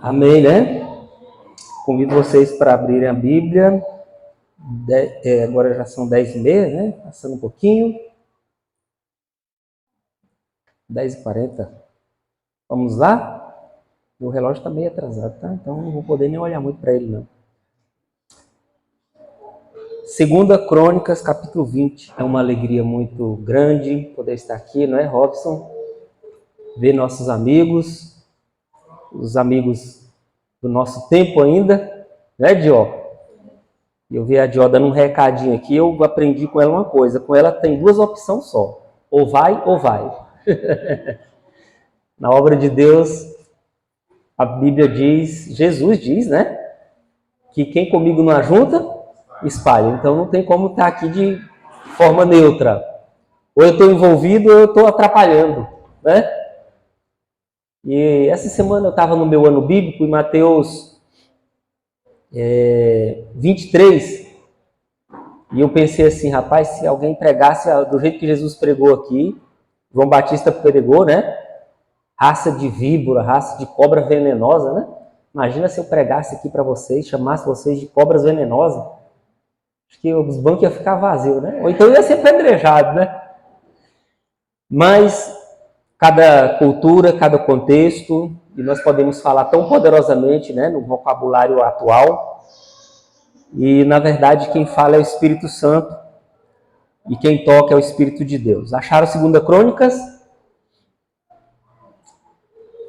Amém, né? Convido vocês para abrirem a Bíblia. Agora já são 10h30, né? Passando um pouquinho. 10h40. Vamos lá? Meu relógio está meio atrasado, tá? Então não vou poder nem olhar muito para ele, não. 2 Crônicas, capítulo 20. É uma alegria muito grande poder estar aqui, não é, Robson? Ver nossos amigos, os amigos do nosso tempo ainda, né, Dió? Eu vi a Dió dando um recadinho aqui, eu aprendi com ela uma coisa, com ela tem duas opções só, ou vai ou vai. Na obra de Deus, a Bíblia diz, Jesus diz, né, que quem comigo não ajunta, espalha. Então não tem como estar aqui de forma neutra. Ou eu estou envolvido ou eu estou atrapalhando, né? E essa semana eu estava no meu ano bíblico, em Mateus 23, e eu pensei assim, rapaz, se alguém pregasse do jeito que Jesus pregou aqui, João Batista pregou, né? Raça de víbora, raça de cobra venenosa, né? Imagina se eu pregasse aqui para vocês, chamasse vocês de cobras venenosas. Acho que os bancos iam ficar vazios, né? Ou então ia ser apedrejado, né? Mas cada cultura, cada contexto, e nós podemos falar tão poderosamente, né, no vocabulário atual, e na verdade quem fala é o Espírito Santo, e quem toca é o Espírito de Deus. Acharam 2 Crônicas?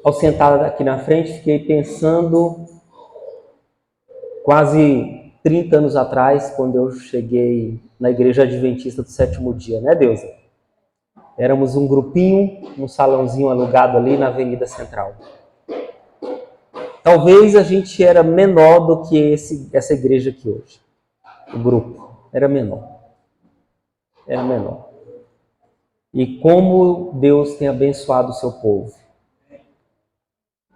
Ao sentar aqui na frente, fiquei pensando, quase 30 anos atrás, quando eu cheguei na Igreja Adventista do Sétimo Dia, né, Deusa? Éramos um grupinho, um salãozinho alugado ali na Avenida Central. Talvez a gente era menor do que essa igreja aqui hoje. O grupo era menor. Era menor. E como Deus tem abençoado o seu povo.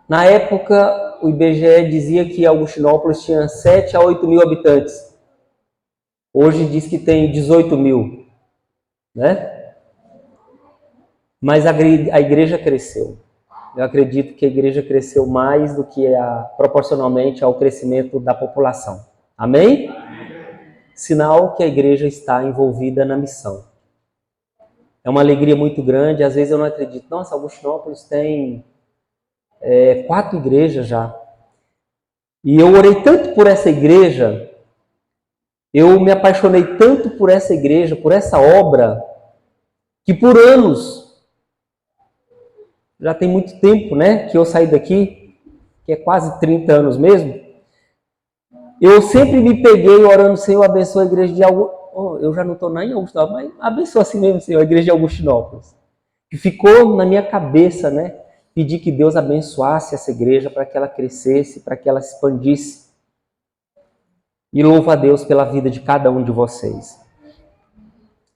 Na época, o IBGE dizia que Augustinópolis tinha 7 a 8 mil habitantes. Hoje diz que tem 18 mil. Né? Mas a igreja cresceu. Eu acredito que a igreja cresceu mais do que proporcionalmente ao crescimento da população. Amém? Sinal que a igreja está envolvida na missão. É uma alegria muito grande. Às vezes eu não acredito. Nossa, Augustinópolis tem 4 igrejas já. E eu orei tanto por essa igreja, eu me apaixonei tanto por essa igreja, por essa obra, que por anos, já tem muito tempo, né, que eu saí daqui, que é quase 30 anos mesmo, eu sempre me peguei orando, Senhor, abençoa a igreja de Augustinópolis. Eu já não estou nem em Augustinópolis, mas abençoa assim mesmo, Senhor, a igreja de Augustinópolis. Que ficou na minha cabeça, né, pedir que Deus abençoasse essa igreja para que ela crescesse, para que ela se expandisse. E louvo a Deus pela vida de cada um de vocês.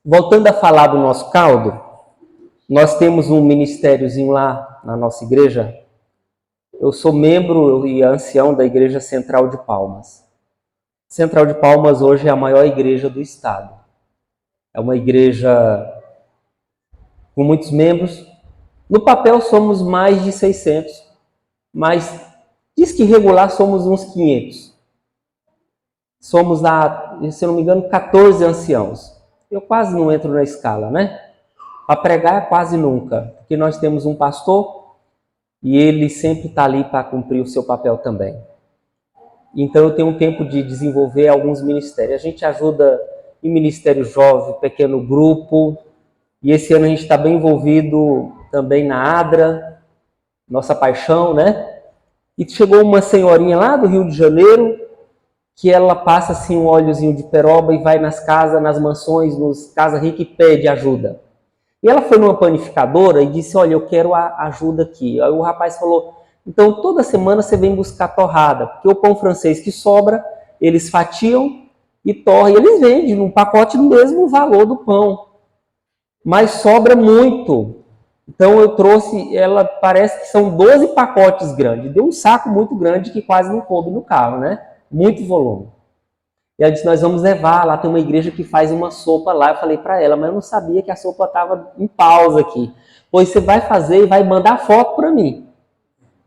Voltando a falar do nosso caldo, nós temos um ministériozinho lá na nossa igreja. Eu sou membro e ancião da Igreja Central de Palmas. Central de Palmas hoje é a maior igreja do estado. É uma igreja com muitos membros. No papel somos mais de 600, mas diz que regular somos uns 500. Somos, se não me engano, 14 anciãos. Eu quase não entro na escala, né? Para pregar quase nunca, porque nós temos um pastor e ele sempre está ali para cumprir o seu papel também. Então eu tenho um tempo de desenvolver alguns ministérios. A gente ajuda em ministério jovem, pequeno grupo, e esse ano a gente está bem envolvido também na ADRA, nossa paixão, né? E chegou uma senhorinha lá do Rio de Janeiro, que ela passa assim um óleozinho de peroba e vai nas casas, nas mansões, nos casas ricas e pede ajuda. E ela foi numa panificadora e disse, olha, eu quero a ajuda aqui. Aí o rapaz falou, então toda semana você vem buscar torrada, porque o pão francês que sobra, eles fatiam e torram, e eles vendem num pacote do mesmo valor do pão. Mas sobra muito. Então eu trouxe, ela parece que são 12 pacotes grandes. Deu um saco muito grande que quase não coube no carro, né? Muito volume. E ela disse, nós vamos levar, lá tem uma igreja que faz uma sopa lá. Eu falei para ela, mas eu não sabia que a sopa estava em pausa aqui. Pois você vai fazer e vai mandar foto para mim.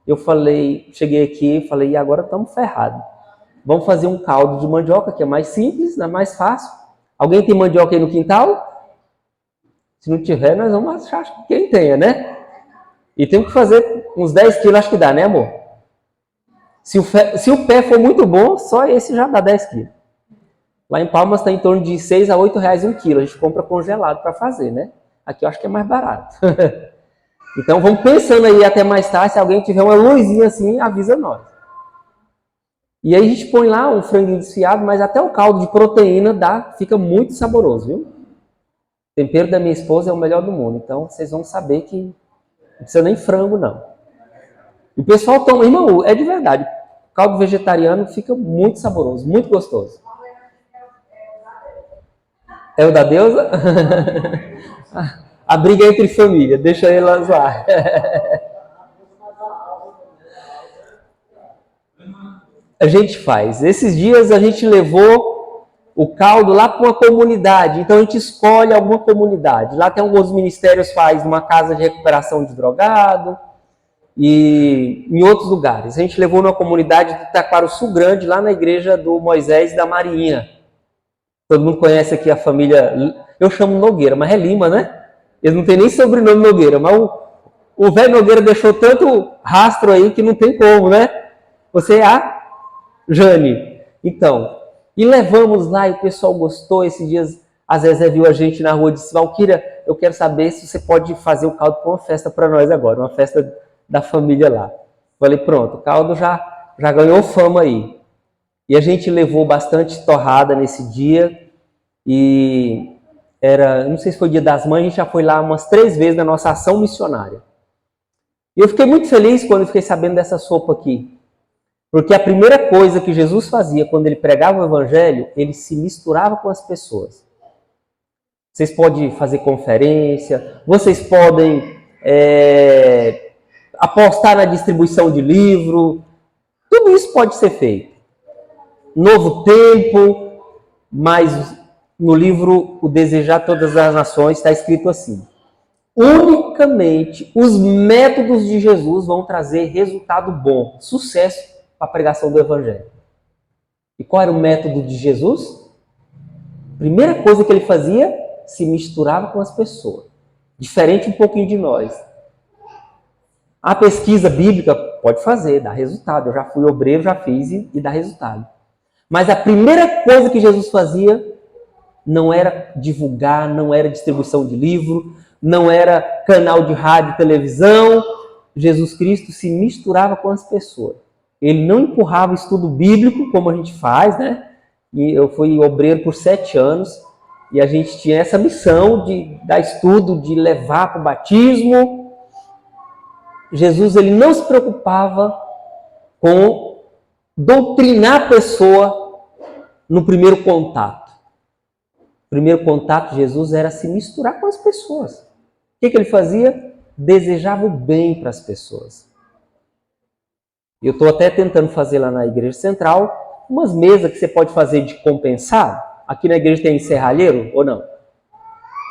eu falei, cheguei aqui e falei, e agora estamos ferrados. Vamos fazer um caldo de mandioca, que é mais simples, né, mais fácil. Alguém tem mandioca aí no quintal? Se não tiver, nós vamos achar quem tenha, né? E temos que fazer uns 10 quilos, acho que dá, né, amor? Se o pé for muito bom, só esse já dá 10 quilos. Lá em Palmas está em torno de 6 a 8 reais um quilo. A gente compra congelado para fazer, né? Aqui eu acho que é mais barato. Então vamos pensando aí até mais tarde, se alguém tiver uma luzinha assim, avisa nós. E aí a gente põe lá um franguinho desfiado, mas até o caldo de proteína fica muito saboroso, viu? O tempero da minha esposa é o melhor do mundo, então vocês vão saber que não precisa nem frango, não. E o pessoal toma, irmão, é de verdade, o caldo vegetariano fica muito saboroso, muito gostoso. É o da deusa? A briga entre família, deixa elas lá. A gente faz. Esses dias a gente levou o caldo lá para uma comunidade. Então a gente escolhe alguma comunidade. Lá tem alguns ministérios, faz uma casa de recuperação de drogado e em outros lugares. A gente levou numa comunidade de Taquaruçu Grande, lá na igreja do Moisés e da Marinha. Todo mundo conhece aqui a família, eu chamo Nogueira, mas é Lima, né? Eles não têm nem sobrenome Nogueira, mas o velho Nogueira deixou tanto rastro aí que não tem como, né? Você é a Jane. Então, e levamos lá e o pessoal gostou. Esses dias a Zezé viu a gente na rua e disse, Valquíria, eu quero saber se você pode fazer o caldo para uma festa para nós agora, uma festa da família lá. Falei, pronto, o caldo já ganhou fama aí. E a gente levou bastante torrada nesse dia e não sei se foi dia das mães, a gente já foi lá umas 3 vezes na nossa ação missionária. E eu fiquei muito feliz quando eu fiquei sabendo dessa sopa aqui. Porque a primeira coisa que Jesus fazia quando ele pregava o evangelho, ele se misturava com as pessoas. Vocês podem fazer conferência, vocês podem apostar na distribuição de livro, tudo isso pode ser feito. Novo Tempo, mas no livro O Desejar Todas as Nações está escrito assim: unicamente os métodos de Jesus vão trazer resultado bom, sucesso para a pregação do Evangelho. E qual era o método de Jesus? Primeira coisa que ele fazia, se misturava com as pessoas. Diferente um pouquinho de nós. A pesquisa bíblica pode fazer, dá resultado. Eu já fui obreiro, já fiz e dá resultado. Mas a primeira coisa que Jesus fazia não era divulgar, não era distribuição de livro, não era canal de rádio e televisão. Jesus Cristo se misturava com as pessoas. Ele não empurrava estudo bíblico, como a gente faz, né? E eu fui obreiro por 7 anos e a gente tinha essa missão de dar estudo, de levar para o batismo. Jesus, ele não se preocupava com doutrinar a pessoa no primeiro contato. O primeiro contato de Jesus era se misturar com as pessoas. O que ele fazia? Desejava o bem para as pessoas. Eu estou até tentando fazer lá na Igreja Central umas mesas que você pode fazer de compensar. Aqui na igreja tem serralheiro ou não?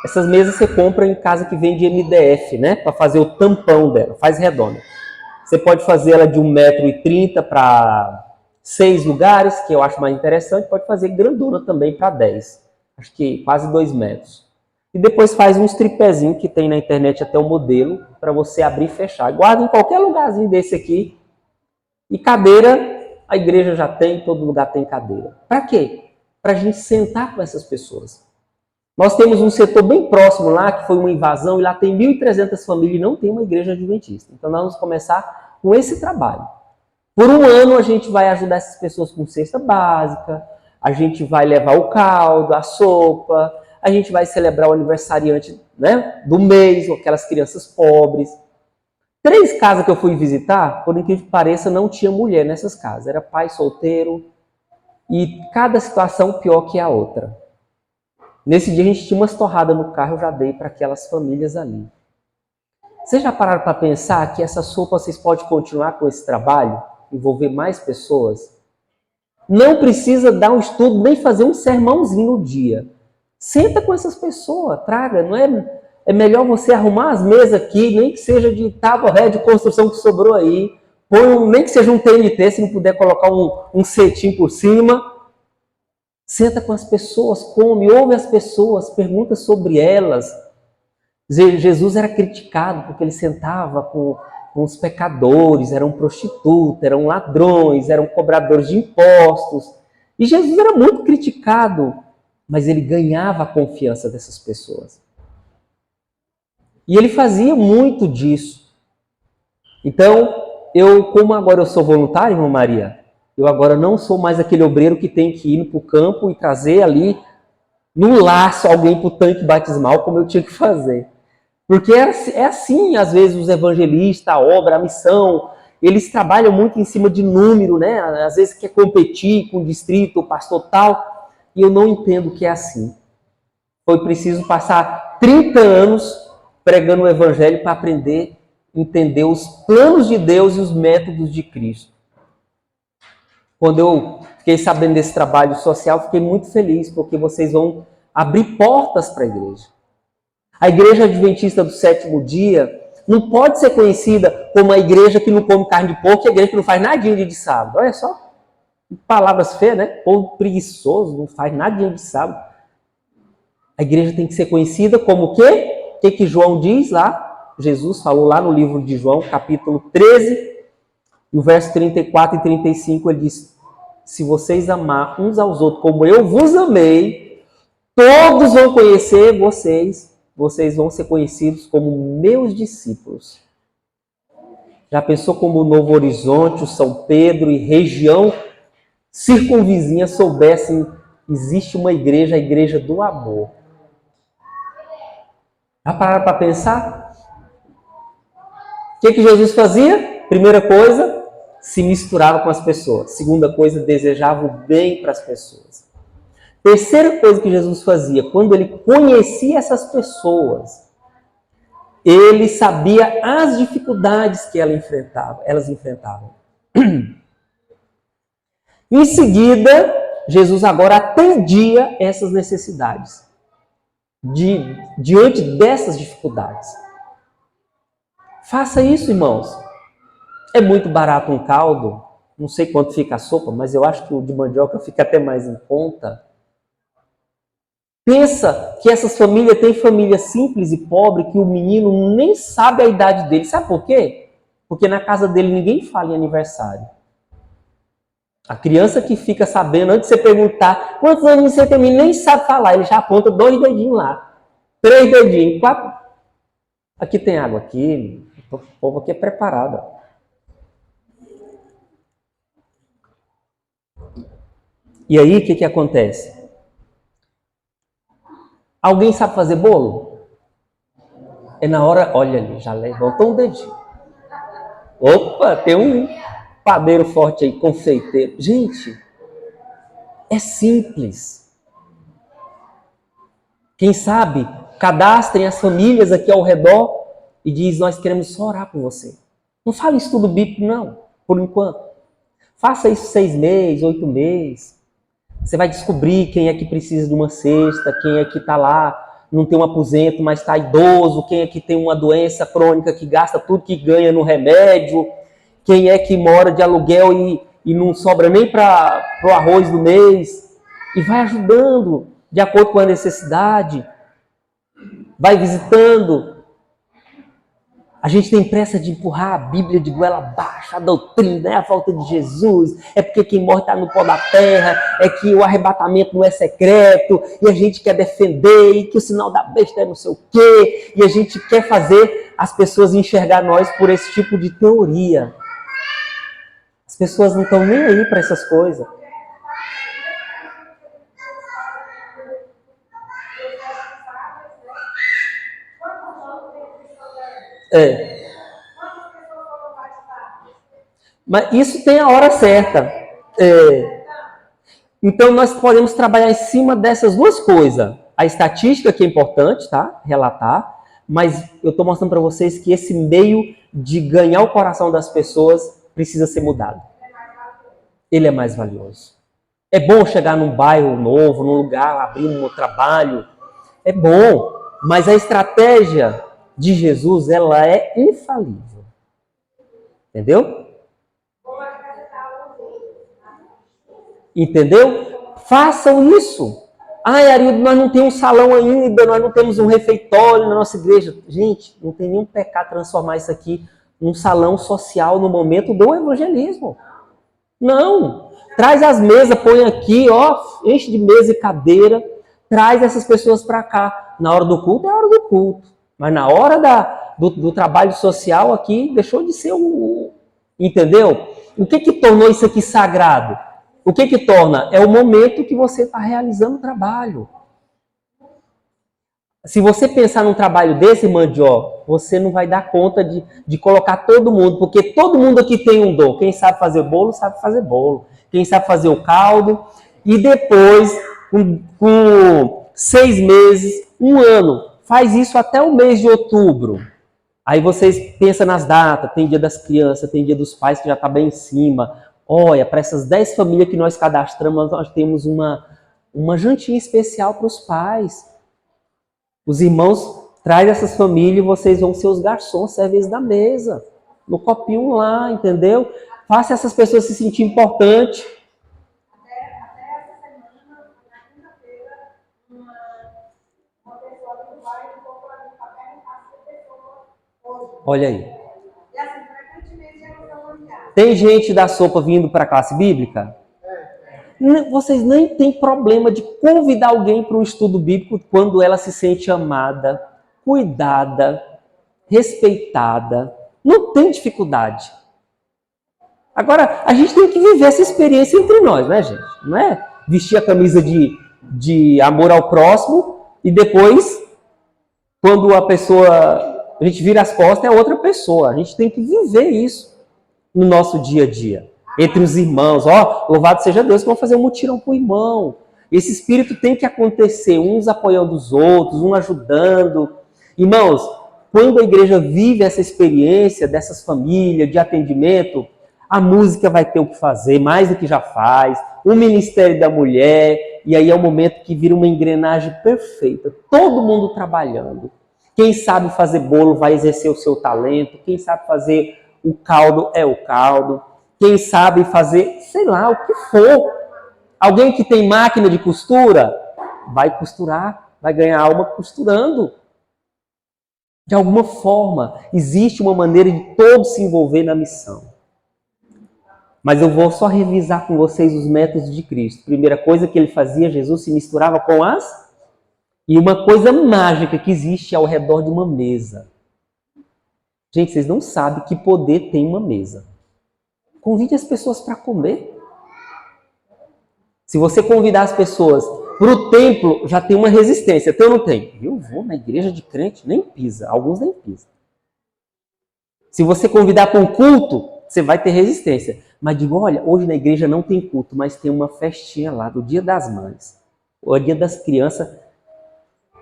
Essas mesas você compra em casa que vende MDF, né? Para fazer o tampão dela, faz redonda. Você pode fazer ela de 1,30 m para 6 lugares, que eu acho mais interessante. Pode fazer grandona também para 10. Acho que quase 2 metros. E depois faz uns tripézinhos que tem na internet até o modelo para você abrir e fechar. Guarda em qualquer lugarzinho desse aqui. E cadeira, a igreja já tem, todo lugar tem cadeira. Para quê? Para a gente sentar com essas pessoas. Nós temos um setor bem próximo lá, que foi uma invasão, e lá tem 1.300 famílias e não tem uma igreja adventista. Então nós vamos começar com esse trabalho. Por um ano a gente vai ajudar essas pessoas com cesta básica, a gente vai levar o caldo, a sopa, a gente vai celebrar o aniversariante, né, do mês, aquelas crianças pobres. 3 casas que eu fui visitar, por incrível que pareça, não tinha mulher nessas casas. Era pai solteiro e cada situação pior que a outra. Nesse dia a gente tinha umas torradas no carro, eu já dei para aquelas famílias ali. Vocês já pararam para pensar que essa sopa vocês podem continuar com esse trabalho? Envolver mais pessoas? Não precisa dar um estudo, nem fazer um sermãozinho no dia. Senta com essas pessoas, traga, não é... É melhor você arrumar as mesas aqui, nem que seja de tábua ré de construção que sobrou aí. Põe nem que seja um TNT, se não puder colocar um cetim por cima. Senta com as pessoas, come, ouve as pessoas, pergunta sobre elas. Jesus era criticado porque ele sentava com os pecadores, eram prostitutas, eram ladrões, eram cobradores de impostos. E Jesus era muito criticado, mas ele ganhava a confiança dessas pessoas. E ele fazia muito disso. Então, como agora eu sou voluntário, irmã Maria, eu agora não sou mais aquele obreiro que tem que ir para o campo e trazer ali no laço alguém para o tanque batismal, como eu tinha que fazer. Porque é assim, às vezes, os evangelistas, a obra, a missão, eles trabalham muito em cima de número, né? Às vezes quer competir com o distrito, o pastor tal, e eu não entendo que é assim. Foi preciso passar 30 anos pregando o evangelho para aprender, entender os planos de Deus e os métodos de Cristo. Quando eu fiquei sabendo desse trabalho social, fiquei muito feliz, porque vocês vão abrir portas para a igreja. A igreja adventista do sétimo dia não pode ser conhecida como a igreja que não come carne de porco e a igreja que não faz nadinha de sábado. Olha só, palavras feias, né? Povo preguiçoso, não faz nadinha de sábado. A igreja tem que ser conhecida como o quê? O que João diz lá? Jesus falou lá no livro de João, capítulo 13, no verso 34 e 35, ele diz: se vocês amar uns aos outros como eu vos amei, todos vão conhecer vocês vão ser conhecidos como meus discípulos. Já pensou como o Novo Horizonte, o São Pedro e região circunvizinha soubessem existe uma igreja, a igreja do amor? Já pararam para pensar? O que Jesus fazia? Primeira coisa, se misturava com as pessoas. Segunda coisa, desejava o bem para as pessoas. Terceira coisa que Jesus fazia, quando ele conhecia essas pessoas, ele sabia as dificuldades que elas enfrentavam. Em seguida, Jesus agora atendia essas necessidades, diante dessas dificuldades. Faça isso, irmãos. É muito barato um caldo, não sei quanto fica a sopa, mas eu acho que o de mandioca fica até mais em conta. Pensa que essas famílias têm família simples e pobre que o menino nem sabe a idade dele. Sabe por quê? Porque na casa dele ninguém fala em aniversário. A criança que fica sabendo, antes de você perguntar quantos anos você tem, nem sabe falar, ele já aponta 2 dedinhos lá, 3 dedinhos, 4. Aqui tem água, aqui, o povo aqui é preparado. E aí, o que acontece? Alguém sabe fazer bolo? É na hora, olha ali, já levantou um dedinho. Opa, tem um padeiro forte aí, confeiteiro. Gente, é simples. Quem sabe, cadastrem as famílias aqui ao redor e diz, nós queremos só orar por você. Não fale estudo bíblico, não, por enquanto. Faça isso 6 meses, 8 meses. Você vai descobrir quem é que precisa de uma cesta, quem é que está lá, não tem um aposento, mas está idoso, quem é que tem uma doença crônica que gasta tudo que ganha no remédio, quem é que mora de aluguel e não sobra nem para o arroz do mês. E vai ajudando de acordo com a necessidade. Vai visitando. A gente tem pressa de empurrar a Bíblia de goela abaixo, a doutrina, é a volta de Jesus, é porque quem morre está no pó da terra, é que o arrebatamento não é secreto, e a gente quer defender, e que o sinal da besta é não sei o quê, e a gente quer fazer as pessoas enxergar nós por esse tipo de teoria. As pessoas não estão nem aí para essas coisas. Mas isso tem a hora certa. Então, nós podemos trabalhar em cima dessas duas coisas. A estatística, que é importante, tá? Relatar. Mas eu estou mostrando para vocês que esse meio de ganhar o coração das pessoas precisa ser mudado. Ele é mais valioso. É bom chegar num bairro novo, num lugar, abrir um trabalho. É bom. Mas a estratégia de Jesus, ela é infalível. Entendeu? Entendeu? Façam isso. Ai, Arildo, nós não temos um salão ainda, nós não temos um refeitório na nossa igreja. Gente, não tem nenhum pecado transformar isso aqui num salão social no momento do evangelismo. Não. Traz as mesas, põe aqui, ó, enche de mesa e cadeira, traz essas pessoas para cá. Na hora do culto é a hora do culto. Mas na hora do trabalho social aqui, deixou de ser o... Entendeu? O que tornou isso aqui sagrado? O que torna? É o momento que você está realizando o trabalho. Se você pensar num trabalho desse, Mandió, você não vai dar conta de colocar todo mundo, porque todo mundo aqui tem um dom. Quem sabe fazer bolo, sabe fazer bolo. Quem sabe fazer o caldo. E depois, com 6 meses, 1 ano, faz isso até o mês de outubro. Aí vocês pensam nas datas, tem dia das crianças, tem dia dos pais que já está bem em cima. Olha, para essas 10 famílias que nós cadastramos, nós temos uma jantinha especial para os pais. Os irmãos trazem essas famílias e vocês vão ser os garçons, serventes da mesa. No copinho lá, entendeu? Faça essas pessoas se sentir importantes. Até essa semana, na quinta-feira, uma pessoa do bairro comprou a gente para perguntar se a pessoa hoje. Olha aí. E assim, frequentemente elas estão olhando. Tem gente da sopa vindo para a classe bíblica? Vocês nem têm problema de convidar alguém para um estudo bíblico quando ela se sente amada, cuidada, respeitada. Não tem dificuldade. Agora, a gente tem que viver essa experiência entre nós, né, gente? Não é vestir a camisa de amor ao próximo e depois, quando a gente vira as costas, é outra pessoa. A gente tem que viver isso no nosso dia a dia. Entre os irmãos, louvado seja Deus que vão fazer um mutirão para o irmão. Esse espírito tem que acontecer, uns apoiando os outros, um ajudando. Irmãos, quando a igreja vive essa experiência dessas famílias, de atendimento, a música vai ter o que fazer, mais do que já faz, o ministério da mulher, e aí é o momento que vira uma engrenagem perfeita, todo mundo trabalhando. Quem sabe fazer bolo vai exercer o seu talento, quem sabe fazer o caldo é o caldo, quem sabe fazer, sei lá, o que for. Alguém que tem máquina de costura, vai costurar, vai ganhar alma costurando. De alguma forma, existe uma maneira de todos se envolver na missão. Mas eu vou só revisar com vocês os métodos de Cristo. Primeira coisa que ele fazia, Jesus se misturava com as... E uma coisa mágica que existe ao redor de uma mesa. Gente, vocês não sabem que poder tem uma mesa. Convide as pessoas para comer. Se você convidar as pessoas para o templo, já tem uma resistência. Então não tem. Eu vou na igreja de crente, nem pisa. Alguns nem pisam. Se você convidar para um culto, você vai ter resistência. Mas digo, olha, hoje na igreja não tem culto, mas tem uma festinha lá do Dia das Mães. Ou Dia das Crianças.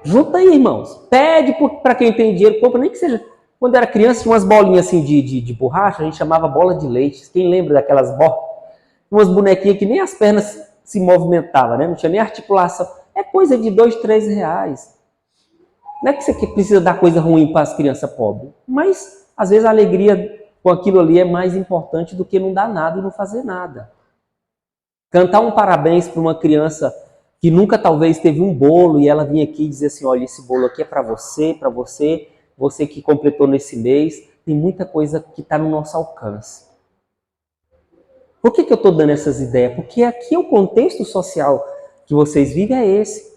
Junta aí, irmãos. Pede para quem tem dinheiro, compra, nem que seja... Quando era criança, tinha umas bolinhas assim de borracha, a gente chamava bola de leite. Quem lembra daquelas bolas? Umas bonequinhas que nem as pernas se movimentavam, né? Não tinha nem articulação. É coisa de R$2, R$3. Não é que você precisa dar coisa ruim para as crianças pobres. Mas, às vezes, a alegria com aquilo ali é mais importante do que não dar nada e não fazer nada. Cantar um parabéns para uma criança que nunca talvez teve um bolo e ela vinha aqui e dizer assim, olha, esse bolo aqui é para você, você que completou nesse mês, tem muita coisa que está no nosso alcance. Por que eu estou dando essas ideias? Porque aqui o contexto social que vocês vivem é esse.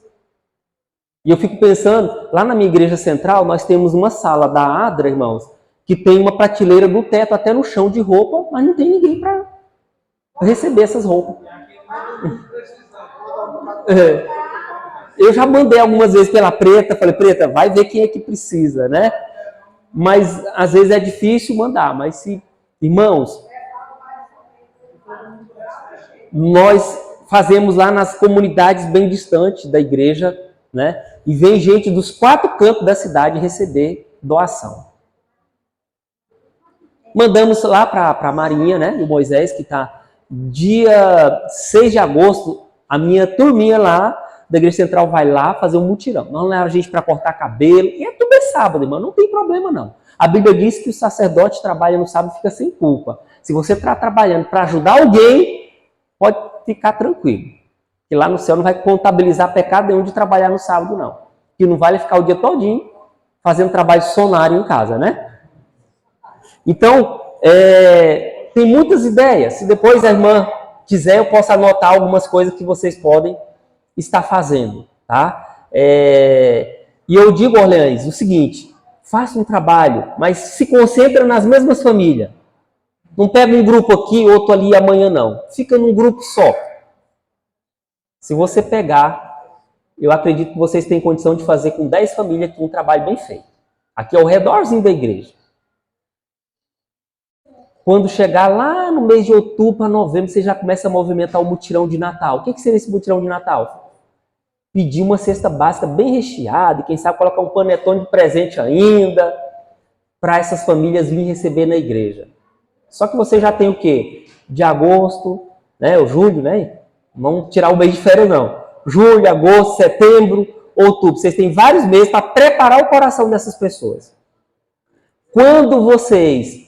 E eu fico pensando, lá na minha igreja central, nós temos uma sala da Adra, irmãos, que tem uma prateleira do teto até no chão de roupa, mas não tem ninguém para receber essas roupas. Eu já mandei algumas vezes pela Preta, falei, Preta, vai ver quem é que precisa, né? Mas às vezes é difícil mandar, mas se, irmãos, nós fazemos lá nas comunidades bem distantes da igreja, né? E vem gente dos 4 cantos da cidade receber doação. Mandamos lá para a Marinha, né? O Moisés, que está dia 6 de agosto, a minha turminha lá da Igreja Central vai lá fazer um mutirão. Não leva a gente para cortar cabelo. E é tudo sábado, irmão. Não tem problema, não. A Bíblia diz que o sacerdote trabalha no sábado e fica sem culpa. Se você está trabalhando para ajudar alguém, pode ficar tranquilo. Que lá no céu não vai contabilizar pecado nenhum de trabalhar no sábado, não. Que não vale ficar o dia todinho fazendo trabalho sonário em casa, né? Então, tem muitas ideias. Se depois a irmã quiser, eu posso anotar algumas coisas que vocês podem estar fazendo, tá? E eu digo, Orleans, o seguinte, faça um trabalho, mas se concentra nas mesmas famílias. Não pega um grupo aqui, outro ali amanhã, não. Fica num grupo só. Se você pegar, eu acredito que vocês têm condição de fazer com 10 famílias aqui um trabalho bem feito. Aqui ao redorzinho da igreja. Quando chegar lá no mês de outubro a novembro, você já começa a movimentar o mutirão de Natal. O que seria esse mutirão de Natal? Pedir uma cesta básica bem recheada, e quem sabe colocar um panetone de presente ainda, para essas famílias virem receber na igreja. Só que você já tem o quê? De agosto, né, o julho, né? Não vamos tirar o mês de férias, não. Julho, agosto, setembro, outubro. Vocês têm vários meses para preparar o coração dessas pessoas. Quando vocês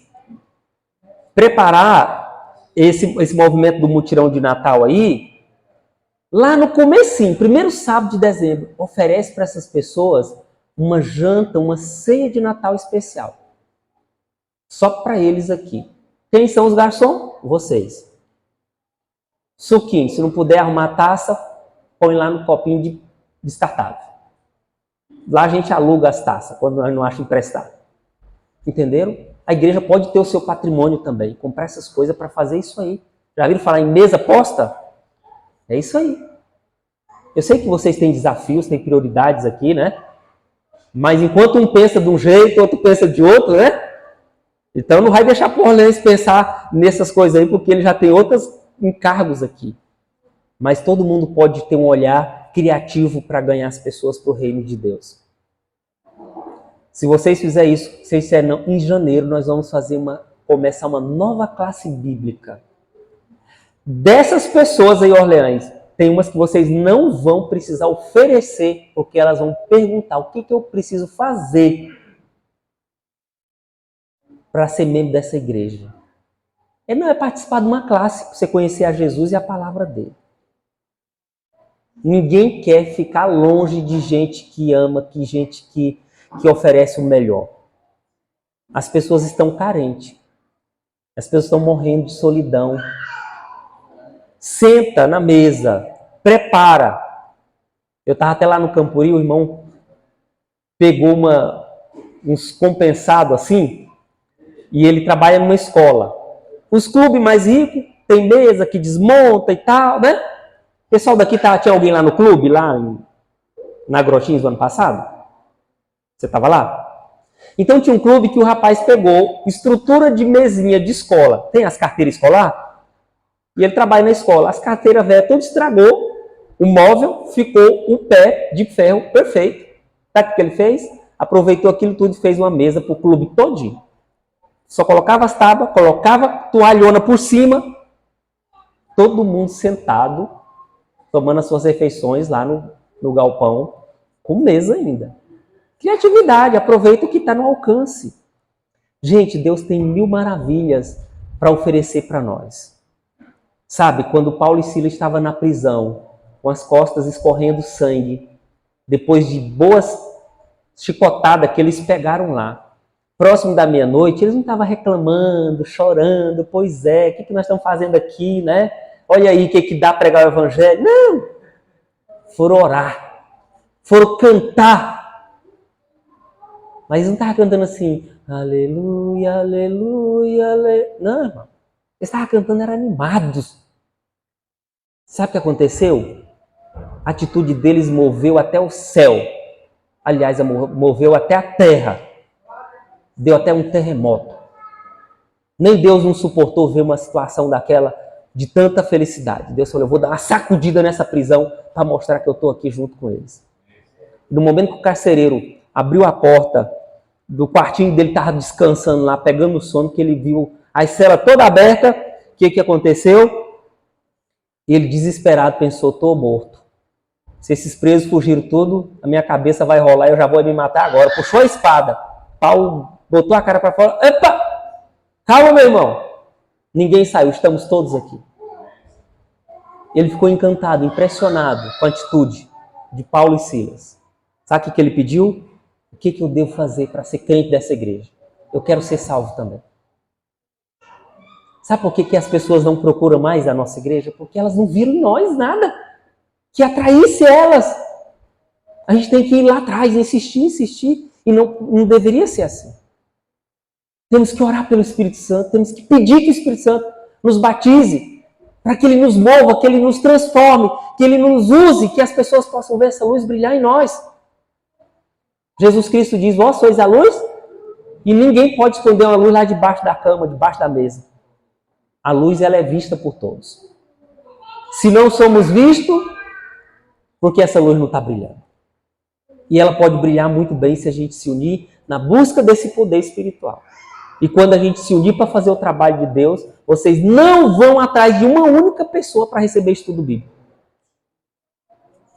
preparar esse movimento do mutirão de Natal aí, lá no comecinho, primeiro sábado de dezembro, oferece para essas pessoas uma janta, uma ceia de Natal especial. Só para eles aqui. Quem são os garçons? Vocês. Suquinho, se não puder arrumar a taça, põe lá no copinho de descartável. Lá a gente aluga as taças, quando nós não achamos emprestado. Entenderam? A igreja pode ter o seu patrimônio também, comprar essas coisas para fazer isso aí. Já viram falar em mesa posta? É isso aí. Eu sei que vocês têm desafios, têm prioridades aqui, né? Mas enquanto um pensa de um jeito, outro pensa de outro, né? Então não vai deixar por Orleans pensar nessas coisas aí, porque ele já tem outros encargos aqui. Mas todo mundo pode ter um olhar criativo para ganhar as pessoas para o reino de Deus. Se vocês fizerem isso, vocês disserem, não, em janeiro nós vamos começar uma nova classe bíblica. Dessas pessoas aí, Orleans, tem umas que vocês não vão precisar oferecer, porque elas vão perguntar o que eu preciso fazer para ser membro dessa igreja. Não é participar de uma classe, para você conhecer a Jesus e a palavra dele. Ninguém quer ficar longe de gente que ama, de gente que oferece o melhor. As pessoas estão carentes. As pessoas estão morrendo de solidão. Senta na mesa, prepara. Eu estava até lá no Campuri, o irmão pegou uns compensados assim, e ele trabalha numa escola. Os clubes mais ricos tem mesa que desmonta e tal, né? O pessoal daqui tinha alguém lá no clube, lá na Grotins do ano passado? Você estava lá? Então tinha um clube que o rapaz pegou estrutura de mesinha de escola. Tem as carteiras escolar? E ele trabalha na escola. As carteiras velhas tudo estragou. O móvel ficou um pé de ferro perfeito. Sabe o que ele fez? Aproveitou aquilo tudo e fez uma mesa para o clube todinho. Só colocava as tábuas, colocava toalhona por cima. Todo mundo sentado, tomando as suas refeições lá no galpão, com mesa ainda. Criatividade, aproveita o que está no alcance. Gente, Deus tem 1000 maravilhas para oferecer para nós. Sabe, quando Paulo e Silas estavam na prisão, com as costas escorrendo sangue, depois de boas chicotadas que eles pegaram lá, próximo da meia-noite, eles não estavam reclamando, chorando, pois é, o que nós estamos fazendo aqui, né? Olha aí o que dá pregar o evangelho. Não! Foram orar, foram cantar. Mas eles não estavam cantando assim, aleluia, aleluia, aleluia. Não, irmão. Eles estavam cantando, eram animados. Sabe o que aconteceu? A atitude deles moveu até o céu. Aliás, moveu até a terra. Deu até um terremoto. Nem Deus não suportou ver uma situação daquela de tanta felicidade. Deus falou, eu vou dar uma sacudida nessa prisão para mostrar que eu estou aqui junto com eles. No momento que o carcereiro abriu a porta do quartinho dele, estava descansando lá, pegando o sono, que ele viu a cela toda aberta, o que aconteceu? Ele, desesperado, pensou, estou morto. Se esses presos fugiram tudo, a minha cabeça vai rolar e eu já vou me matar agora. Puxou a espada. Paulo botou a cara para fora. Epa! Calma, meu irmão. Ninguém saiu, estamos todos aqui. ele ficou encantado, impressionado com a atitude de Paulo e Silas. Sabe o que ele pediu? O que eu devo fazer para ser crente dessa igreja? Eu quero ser salvo também. Sabe por que as pessoas não procuram mais a nossa igreja? Porque elas não viram em nós nada que atraísse elas. A gente tem que ir lá atrás, insistir. E não deveria ser assim. Temos que orar pelo Espírito Santo, temos que pedir que o Espírito Santo nos batize, para que ele nos mova, que ele nos transforme, que ele nos use, que as pessoas possam ver essa luz brilhar em nós. Jesus Cristo diz, vós sois a luz, e ninguém pode esconder uma luz lá debaixo da cama, debaixo da mesa. A luz, ela é vista por todos. Se não somos vistos, porque essa luz não está brilhando. E ela pode brilhar muito bem se a gente se unir na busca desse poder espiritual. E quando a gente se unir para fazer o trabalho de Deus, vocês não vão atrás de uma única pessoa para receber estudo bíblico.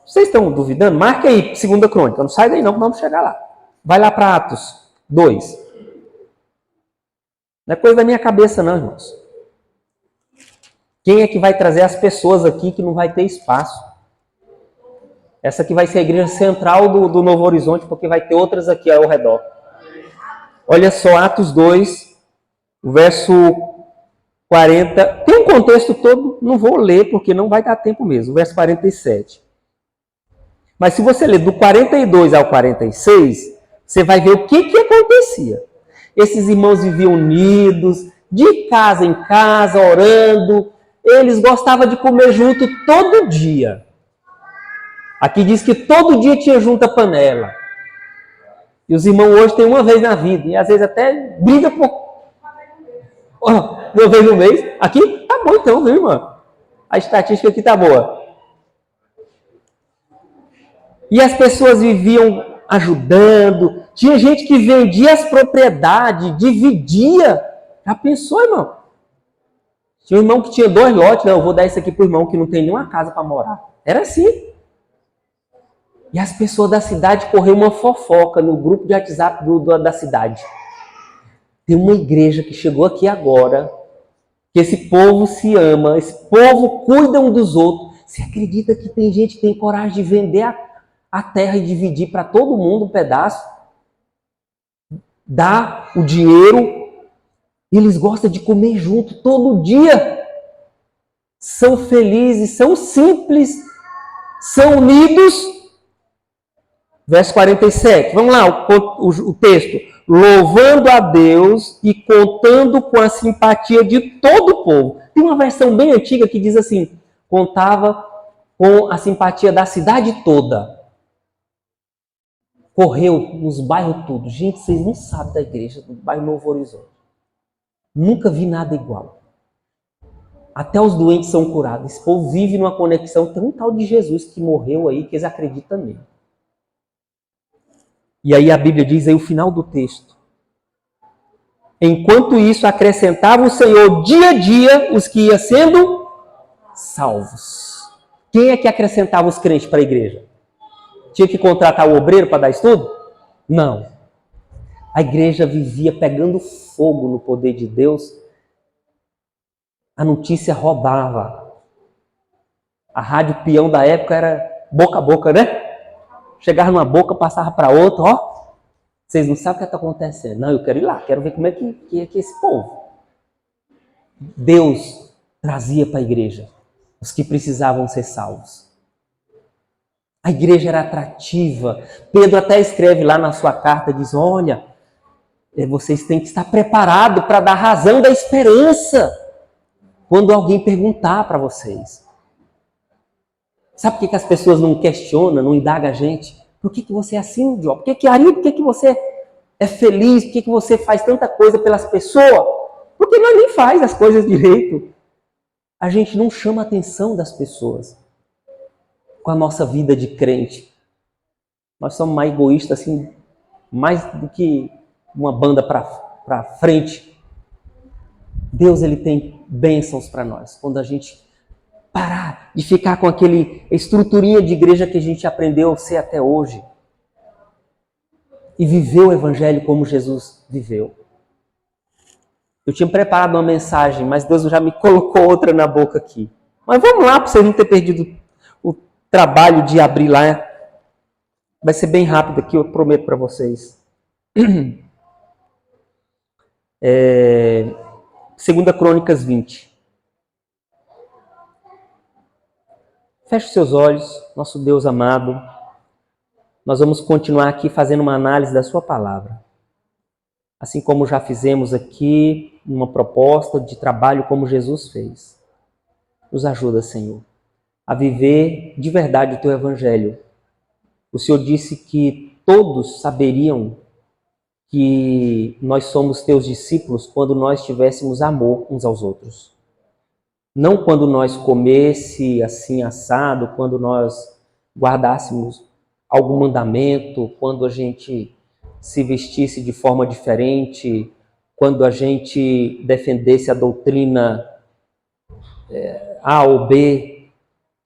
Vocês estão duvidando? Marca aí, 2 Crônica. Não sai daí não, vamos chegar lá. Vai lá para Atos 2. Não é coisa da minha cabeça não, irmãos. Quem é que vai trazer as pessoas aqui que não vai ter espaço? Essa aqui vai ser a igreja central do Novo Horizonte, porque vai ter outras aqui ao redor. Olha só, Atos 2, o verso 40. Tem um contexto todo, não vou ler, porque não vai dar tempo mesmo. O verso 47. Mas se você ler do 42 ao 46, você vai ver o que acontecia. Esses irmãos viviam unidos, de casa em casa, orando. Eles gostavam de comer junto todo dia. Aqui diz que todo dia tinha junto a panela. E os irmãos hoje têm uma vez na vida. E às vezes até briga por... uma vez no mês. Aqui tá bom então, viu, irmã? A estatística aqui tá boa. E as pessoas viviam ajudando. Tinha gente que vendia as propriedades, dividia. Já pensou, irmão? Tinha um irmão que tinha 2 lotes. Não, eu vou dar isso aqui pro irmão que não tem nenhuma casa para morar. Era assim. E as pessoas da cidade correram uma fofoca no grupo de WhatsApp da cidade. Tem uma igreja que chegou aqui agora, que esse povo se ama, esse povo cuida um dos outros. Você acredita que tem gente que tem coragem de vender a terra e dividir para todo mundo um pedaço? Dá o dinheiro, eles gostam de comer junto todo dia. São felizes, são simples, são unidos. Verso 47, vamos lá, o texto. Louvando a Deus e contando com a simpatia de todo o povo. Tem uma versão bem antiga que diz assim, contava com a simpatia da cidade toda. Correu nos bairros todos. Gente, vocês não sabem da igreja do bairro Novo Horizonte. Nunca vi nada igual. Até os doentes são curados. Esse povo vive numa conexão. Tem um tal de Jesus que morreu aí, que eles acreditam nele. E aí a Bíblia diz aí o final do texto. Enquanto isso, acrescentava o Senhor dia a dia os que iam sendo salvos. Quem é que acrescentava os crentes para a igreja? Tinha que contratar o obreiro para dar estudo? Não. A igreja vivia pegando fogo no poder de Deus. A notícia rodava. A rádio peão da época era boca a boca, né? Chegava numa boca, passava para outra, ó. Vocês não sabem o que está acontecendo. Não, eu quero ir lá, quero ver como é que é esse povo. Deus trazia para a igreja os que precisavam ser salvos. A igreja era atrativa. Pedro até escreve lá na sua carta, diz, olha, vocês têm que estar preparados para dar razão da esperança quando alguém perguntar para vocês. Sabe por que as pessoas não questionam, não indagam a gente? Por que você é assim, Jó? Por que você é feliz? Por que você faz tanta coisa pelas pessoas? Porque nós nem faz as coisas direito. A gente não chama a atenção das pessoas com a nossa vida de crente. Nós somos mais egoístas, assim, mais do que uma banda para frente. Deus, ele tem bênçãos para nós. Quando a gente parar de ficar com aquele estruturinha de igreja que a gente aprendeu a ser até hoje. E viver o evangelho como Jesus viveu. Eu tinha preparado uma mensagem, mas Deus já me colocou outra na boca aqui. Mas vamos lá, para você não ter perdido o trabalho de abrir lá. Vai ser bem rápido aqui, eu prometo para vocês. 2 Crônicas 20. Feche os seus olhos, nosso Deus amado. Nós vamos continuar aqui fazendo uma análise da sua palavra. Assim como já fizemos aqui uma proposta de trabalho como Jesus fez. Nos ajuda, Senhor, a viver de verdade o teu evangelho. O Senhor disse que todos saberiam que nós somos teus discípulos quando nós tivéssemos amor uns aos outros. Não quando nós comesse assim assado, quando nós guardássemos algum mandamento, quando a gente se vestisse de forma diferente, quando a gente defendesse a doutrina A ou B.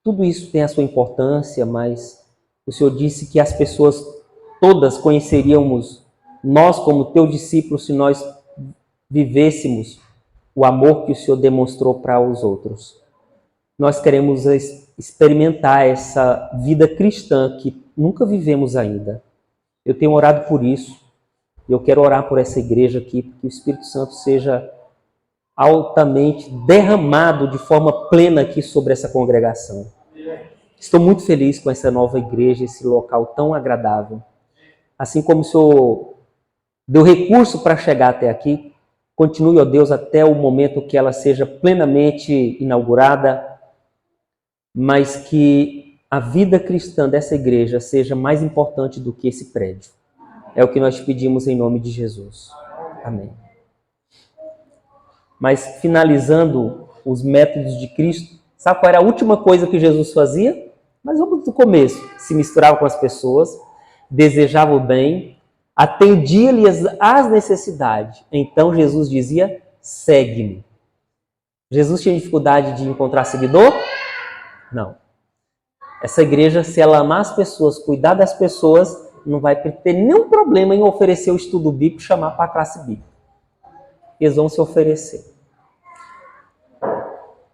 Tudo isso tem a sua importância, mas o Senhor disse que as pessoas todas conheceríamos nós como teu discípulo se nós vivêssemos o amor que o Senhor demonstrou para os outros. Nós queremos experimentar essa vida cristã que nunca vivemos ainda. Eu tenho orado por isso. Eu quero orar por essa igreja aqui, porque o Espírito Santo seja altamente derramado de forma plena aqui sobre essa congregação. Estou muito feliz com essa nova igreja, esse local tão agradável. Assim como o Senhor deu recurso para chegar até aqui, continue, ó Deus, até o momento que ela seja plenamente inaugurada, mas que a vida cristã dessa igreja seja mais importante do que esse prédio. É o que nós pedimos em nome de Jesus. Amém. Mas finalizando os métodos de Cristo, sabe qual era a última coisa que Jesus fazia? Mas vamos do começo. Se misturava com as pessoas, desejava o bem, atendia-lhes às necessidades. Então Jesus dizia, segue-me. Jesus tinha dificuldade de encontrar seguidor? Não. Essa igreja, se ela amar as pessoas, cuidar das pessoas, não vai ter nenhum problema em oferecer o estudo bíblico e chamar para a classe bíblica. Eles vão se oferecer.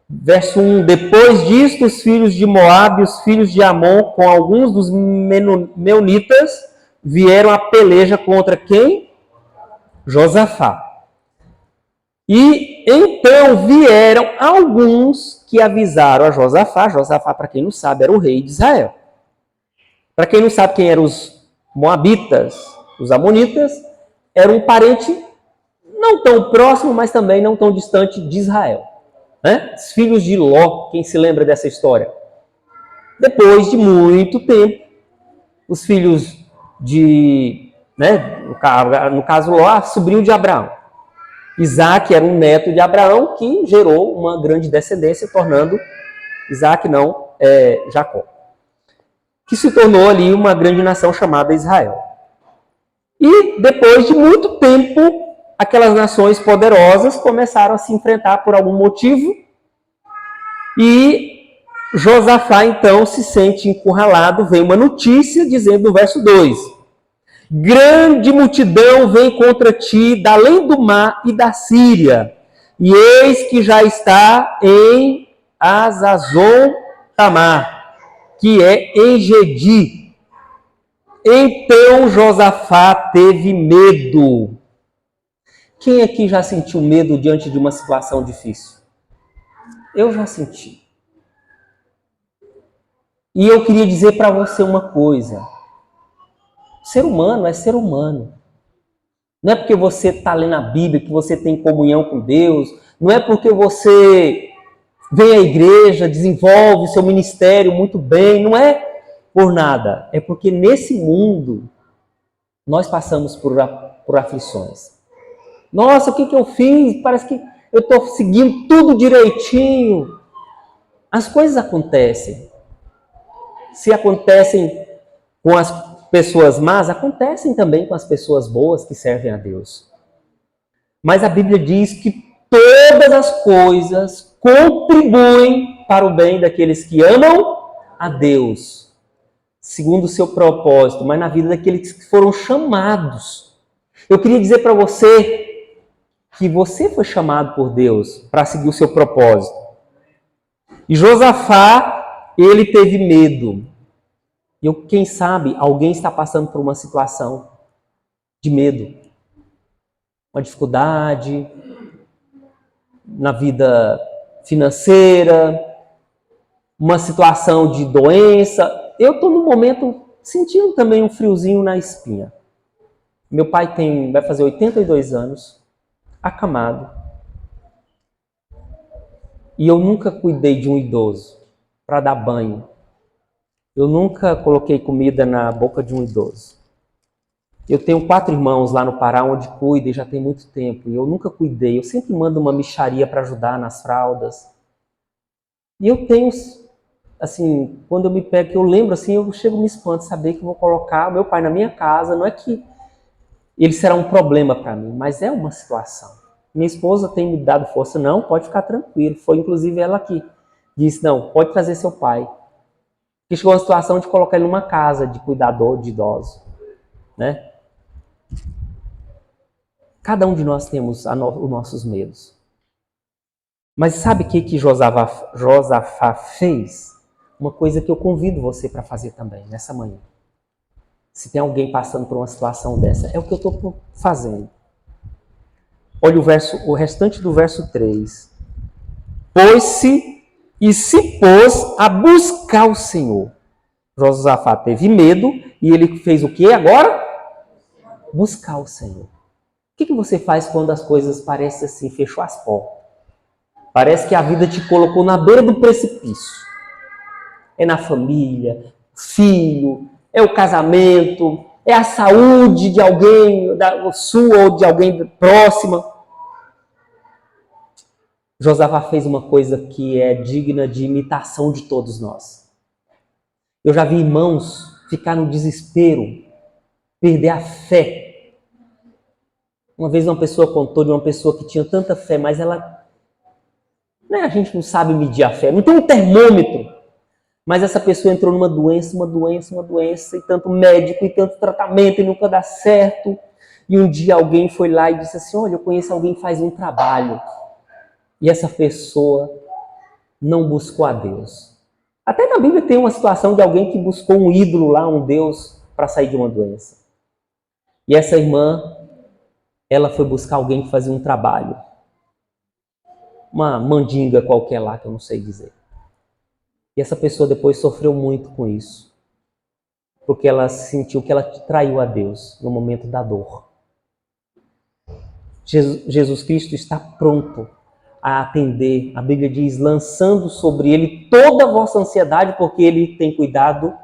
Verso 1. Depois disto, os filhos de Moabe e os filhos de Amon, com alguns dos meunitas, vieram a peleja contra quem? Josafá. E então vieram alguns que avisaram a Josafá. Josafá, para quem não sabe, era o rei de Israel. Para quem não sabe quem eram os moabitas, os amonitas, era um parente não tão próximo, mas também não tão distante de Israel. Né? Os filhos de Ló, quem se lembra dessa história? Depois de muito tempo, os filhos de, no caso Ló, sobrinho de Abraão. Isaac era um neto de Abraão que gerou uma grande descendência, tornando Jacó. Que se tornou ali uma grande nação chamada Israel. E depois de muito tempo, aquelas nações poderosas começaram a se enfrentar por algum motivo e Josafá então se sente encurralado. Vem uma notícia dizendo no verso 2: grande multidão vem contra ti da além do mar e da Síria, e eis que já está em Hazazon Tamar, que é em Gedi. Então Josafá teve medo. Quem aqui já sentiu medo diante de uma situação difícil? Eu já senti. E eu queria dizer para você uma coisa. Ser humano é ser humano. Não é porque você está lendo a Bíblia que você tem comunhão com Deus. Não é porque você vem à igreja, desenvolve seu ministério muito bem. Não é por nada. É porque nesse mundo nós passamos por aflições. Nossa, o que eu fiz? Parece que eu estou seguindo tudo direitinho. As coisas acontecem. Se acontecem com as pessoas más, acontecem também com as pessoas boas que servem a Deus. Mas a Bíblia diz que todas as coisas contribuem para o bem daqueles que amam a Deus, segundo o seu propósito, mas na vida daqueles que foram chamados. Eu queria dizer para você que você foi chamado por Deus para seguir o seu propósito. E Josafá, ele teve medo. Quem sabe, alguém está passando por uma situação de medo. Uma dificuldade na vida financeira, uma situação de doença. Eu estou no momento sentindo também um friozinho na espinha. Meu pai vai fazer 82 anos, acamado. E eu nunca cuidei de um idoso para dar banho. Eu nunca coloquei comida na boca de um idoso. Eu tenho 4 irmãos lá no Pará onde cuidam e já tem muito tempo. E eu nunca cuidei. Eu sempre mando uma mixaria para ajudar nas fraldas. E eu tenho, assim, quando eu me pego, eu lembro assim, eu chego me espanto saber que eu vou colocar meu pai na minha casa. Não é que ele será um problema para mim, mas é uma situação. Minha esposa tem me dado força. Não, pode ficar tranquilo. Foi inclusive ela que disse, não, pode trazer seu pai. Que chegou a situação de colocar ele numa casa de cuidador de idosos, né? Cada um de nós temos os nossos medos. Mas sabe o que Josafá fez? Uma coisa que eu convido você para fazer também, nessa manhã. Se tem alguém passando por uma situação dessa, é o que eu estou fazendo. Olha o restante do verso 3. Pôs-se e se pôs a buscar o Senhor. Josafá teve medo e ele fez o que agora? Buscar o Senhor. O que você faz quando as coisas parecem assim, fechou as portas? Parece que a vida te colocou na beira do precipício. É na família, filho, é o casamento, é a saúde de alguém, sua ou de alguém próxima. Josafá fez uma coisa que é digna de imitação de todos nós. Eu já vi irmãos ficar no desespero, perder a fé. Uma vez uma pessoa contou de uma pessoa que tinha tanta fé, mas ela... A gente não sabe medir a fé, não tem um termômetro. Mas essa pessoa entrou numa doença, e tanto médico, e tanto tratamento, e nunca dá certo. E um dia alguém foi lá e disse assim, olha, eu conheço alguém que faz um trabalho. E essa pessoa não buscou a Deus. Até na Bíblia tem uma situação de alguém que buscou um ídolo lá, um Deus, para sair de uma doença. E essa irmã, ela foi buscar alguém que fazia um trabalho. Uma mandinga qualquer lá, que eu não sei dizer. E essa pessoa depois sofreu muito com isso. Porque ela sentiu que ela traiu a Deus no momento da dor. Jesus Cristo está pronto a atender. A Bíblia diz, lançando sobre ele toda a vossa ansiedade, porque ele tem cuidado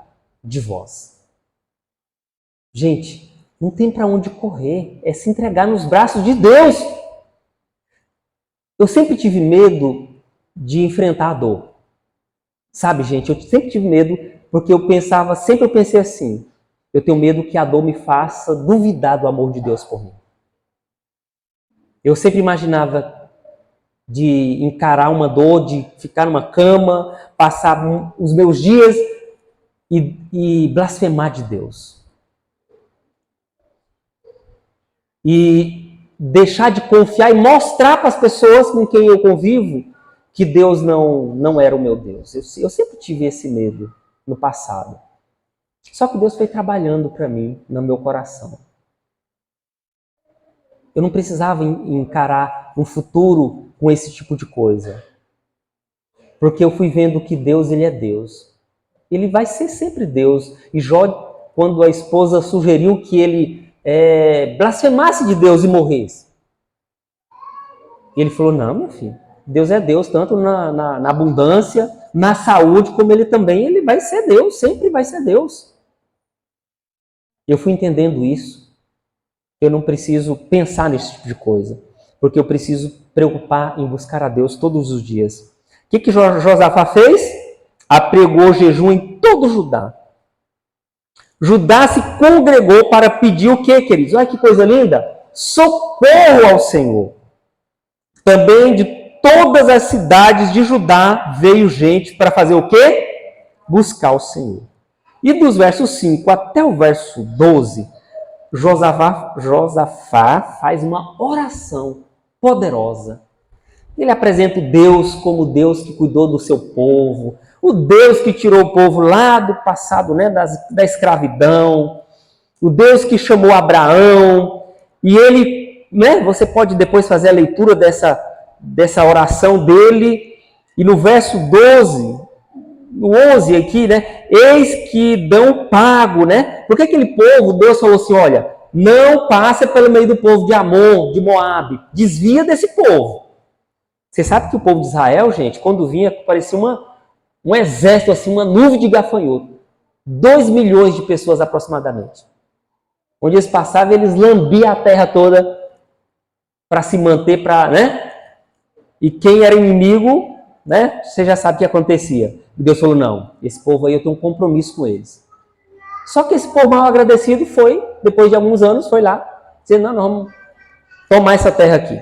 de vós. Gente, não tem para onde correr. É se entregar nos braços de Deus. Eu sempre tive medo de enfrentar a dor. Sabe, gente, eu sempre tive medo porque eu pensei assim, eu tenho medo que a dor me faça duvidar do amor de Deus por mim. Eu sempre imaginava de encarar uma dor, de ficar numa cama, passar os meus dias e blasfemar de Deus. E deixar de confiar e mostrar para as pessoas com quem eu convivo que Deus não era o meu Deus. Eu sempre tive esse medo no passado. Só que Deus foi trabalhando para mim, no meu coração. Eu não precisava encarar um futuro com esse tipo de coisa. Porque eu fui vendo que Deus, ele é Deus. Ele vai ser sempre Deus. E Jó, quando a esposa sugeriu que ele blasfemasse de Deus e morresse, ele falou, não, meu filho, Deus é Deus, tanto na abundância, na saúde, como ele vai ser Deus, sempre vai ser Deus. Eu fui entendendo isso. Eu não preciso pensar nesse tipo de coisa, porque eu preciso preocupar em buscar a Deus todos os dias. O que Josafá fez? Apregou jejum em todo Judá. Judá se congregou para pedir o quê, queridos? Olha que coisa linda! Socorro ao Senhor. Também de todas as cidades de Judá veio gente para fazer o quê? Buscar o Senhor. E dos versos 5 até o verso 12, Josafá faz uma oração poderosa. Ele apresenta o Deus como o Deus que cuidou do seu povo, o Deus que tirou o povo lá do passado, né, da escravidão, o Deus que chamou Abraão, e ele, né, você pode depois fazer a leitura dessa oração dele, e no verso 12, no 11 aqui, né, eis que dão pago, né, porque aquele povo, Deus falou assim, olha, não passa pelo meio do povo de Amon, de Moabe, desvia desse povo. Você sabe que o povo de Israel, gente, quando vinha, parecia um exército, assim, uma nuvem de gafanhoto. 2 milhões de pessoas aproximadamente. Onde eles passavam, eles lambiam a terra toda para se manter, né? E quem era inimigo, né? Você já sabe o que acontecia. E Deus falou, não, esse povo aí eu tenho um compromisso com eles. Só que esse povo mal agradecido foi, depois de alguns anos, foi lá, dizendo, não, vamos tomar essa terra aqui.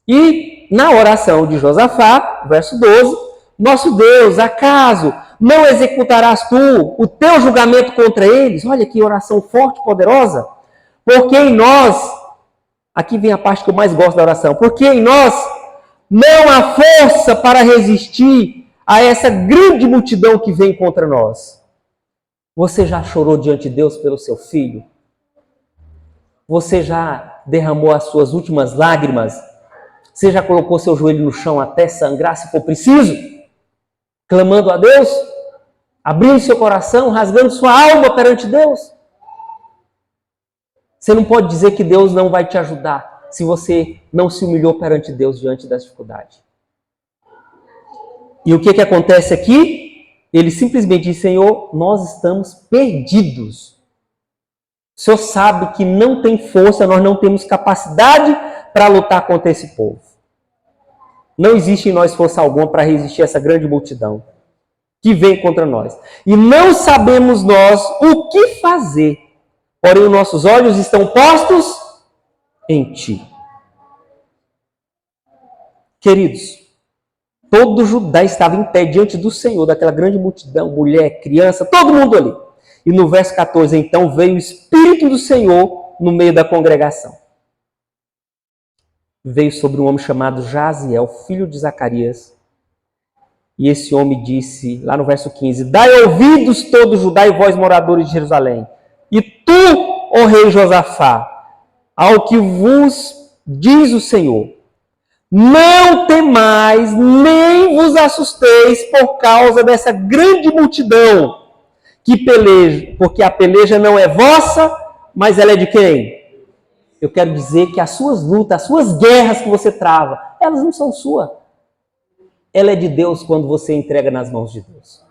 E na oração de Josafá, verso 12, nosso Deus, acaso não executarás tu o teu julgamento contra eles? Olha que oração forte, poderosa. Porque em nós, aqui vem a parte que eu mais gosto da oração, porque em nós não há força para resistir a essa grande multidão que vem contra nós. Você já chorou diante de Deus pelo seu filho? Você já derramou as suas últimas lágrimas? Você já colocou seu joelho no chão até sangrar, se for preciso? Clamando a Deus? Abrindo seu coração, rasgando sua alma perante Deus? Você não pode dizer que Deus não vai te ajudar se você não se humilhou perante Deus diante da dificuldade. E o que acontece aqui? Ele simplesmente diz, Senhor, nós estamos perdidos. O Senhor sabe que não tem força, nós não temos capacidade para lutar contra esse povo. Não existe em nós força alguma para resistir a essa grande multidão que vem contra nós. E não sabemos nós o que fazer. Porém, os nossos olhos estão postos em Ti. Queridos, todo Judá estava em pé diante do Senhor, daquela grande multidão, mulher, criança, todo mundo ali. E no verso 14, então, veio o Espírito do Senhor no meio da congregação. Veio sobre um homem chamado Jaziel, filho de Zacarias. E esse homem disse, lá no verso 15, dai ouvidos todo Judá e vós, moradores de Jerusalém. E tu, ó rei Josafá, ao que vos diz o Senhor, não temais, nem vos assusteis por causa dessa grande multidão que peleja, porque a peleja não é vossa, mas ela é de quem? Eu quero dizer que as suas lutas, as suas guerras que você trava, elas não são suas. Ela é de Deus quando você entrega nas mãos de Deus.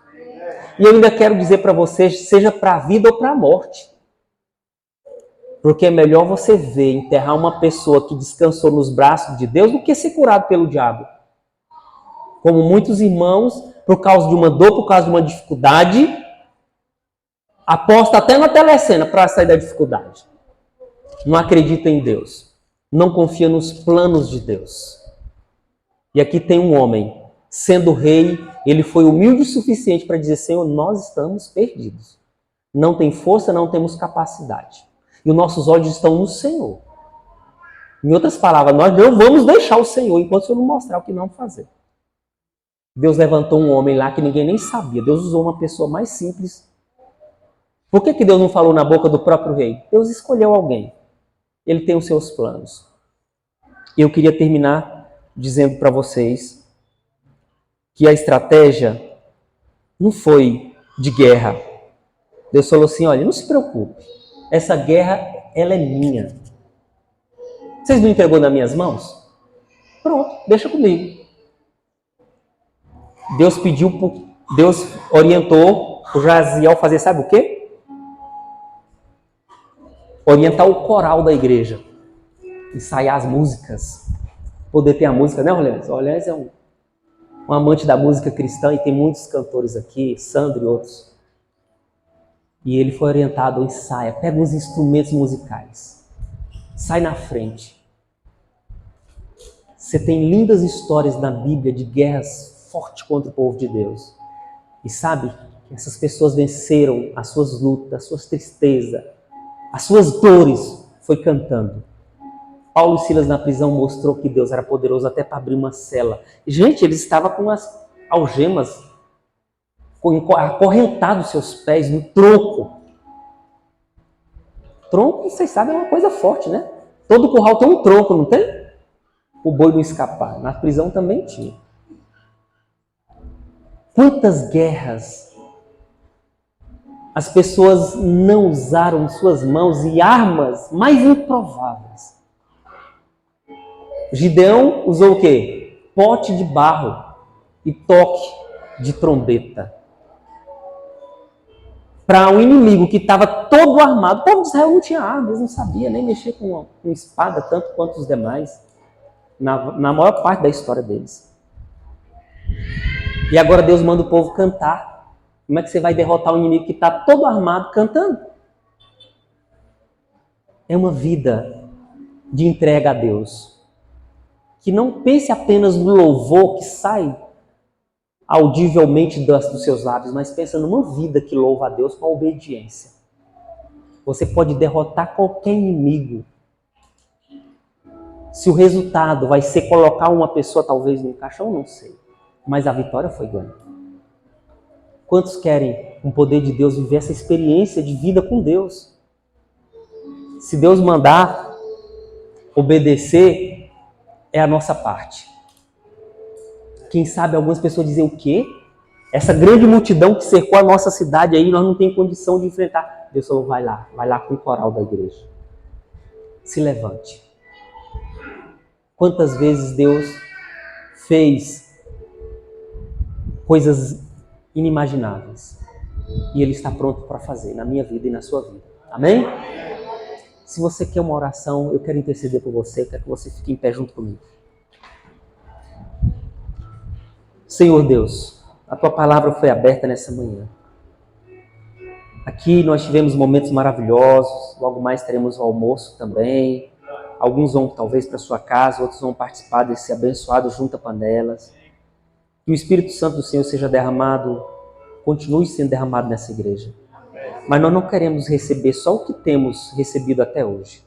E eu ainda quero dizer para você, seja para a vida ou para a morte. Porque é melhor você ver, enterrar uma pessoa que descansou nos braços de Deus do que ser curado pelo diabo. Como muitos irmãos, por causa de uma dor, por causa de uma dificuldade, aposta até na telecena para sair da dificuldade. Não acredita em Deus. Não confia nos planos de Deus. E aqui tem um homem, sendo rei, ele foi humilde o suficiente para dizer, Senhor, nós estamos perdidos. Não tem força, não temos capacidade. E os nossos olhos estão no Senhor. Em outras palavras, nós não vamos deixar o Senhor enquanto o Senhor não mostrar o que não fazer. Deus levantou um homem lá que ninguém nem sabia. Deus usou uma pessoa mais simples. Por que Deus não falou na boca do próprio rei? Deus escolheu alguém. Ele tem os seus planos. E eu queria terminar dizendo para vocês que a estratégia não foi de guerra. Deus falou assim, olha, não se preocupe. Essa guerra, ela é minha. Vocês não entregou nas minhas mãos? Pronto, deixa comigo. Deus orientou o Jaziel a fazer, sabe o quê? Orientar o coral da igreja. Ensaiar as músicas. Poder ter a música, né, Orleans? O Orleans é um amante da música cristã e tem muitos cantores aqui, Sandro e outros. E ele foi orientado, ensaia, pega os instrumentos musicais, sai na frente. Você tem lindas histórias na Bíblia de guerras fortes contra o povo de Deus. E sabe que essas pessoas venceram as suas lutas, as suas tristezas, as suas dores, foi cantando. Paulo e Silas na prisão mostrou que Deus era poderoso até para abrir uma cela. Gente, eles estavam com as algemas acorrentados seus pés no tronco. Tronco, vocês sabem, é uma coisa forte, né? Todo curral tem um tronco, não tem? O boi não escapar. Na prisão também tinha. Quantas guerras as pessoas não usaram suas mãos e armas mais improváveis. Gideão usou o quê? Pote de barro e toque de trombeta. Para um inimigo que estava todo armado. O povo de Israel não tinha armas, não sabia nem mexer com espada tanto quanto os demais. Na maior parte da história deles. E agora Deus manda o povo cantar. Como é que você vai derrotar um inimigo que está todo armado cantando? É uma vida de entrega a Deus. Que não pense apenas no louvor que sai audivelmente dos seus lábios, mas pensa numa vida que louva a Deus com a obediência. Você pode derrotar qualquer inimigo. Se o resultado vai ser colocar uma pessoa talvez no caixão, não sei. Mas a vitória foi ganha. Quantos querem, com o poder de Deus, viver essa experiência de vida com Deus? Se Deus mandar obedecer, é a nossa parte. Quem sabe algumas pessoas dizem o quê? Essa grande multidão que cercou a nossa cidade aí, nós não temos condição de enfrentar. Deus falou, vai lá com o coral da igreja. Se levante. Quantas vezes Deus fez coisas inimagináveis. E Ele está pronto para fazer na minha vida e na sua vida. Amém? Se você quer uma oração, eu quero interceder por você, eu quero que você fique em pé junto comigo. Senhor Deus, a Tua palavra foi aberta nessa manhã. Aqui nós tivemos momentos maravilhosos, logo mais teremos o almoço também. Alguns vão talvez para sua casa, outros vão participar desse abençoado Junta Panelas. Que o Espírito Santo do Senhor seja derramado, continue sendo derramado nessa igreja. Mas nós não queremos receber só o que temos recebido até hoje.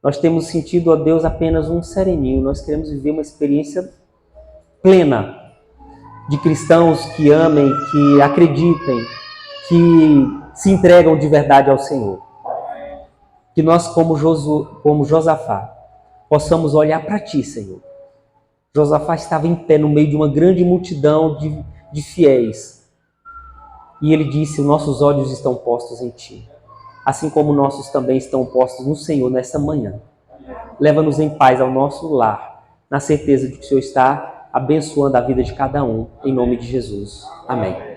Nós temos sentido a Deus apenas um sereninho. Nós queremos viver uma experiência plena de cristãos que amem, que acreditem, que se entregam de verdade ao Senhor. Que nós, como Josafá, possamos olhar para Ti, Senhor. Josafá estava em pé no meio de uma grande multidão de fiéis. E ele disse, nossos olhos estão postos em Ti. Assim como nossos também estão postos no Senhor nessa manhã. Leva-nos em paz ao nosso lar, na certeza de que o Senhor está abençoando a vida de cada um, em nome de Jesus. Amém.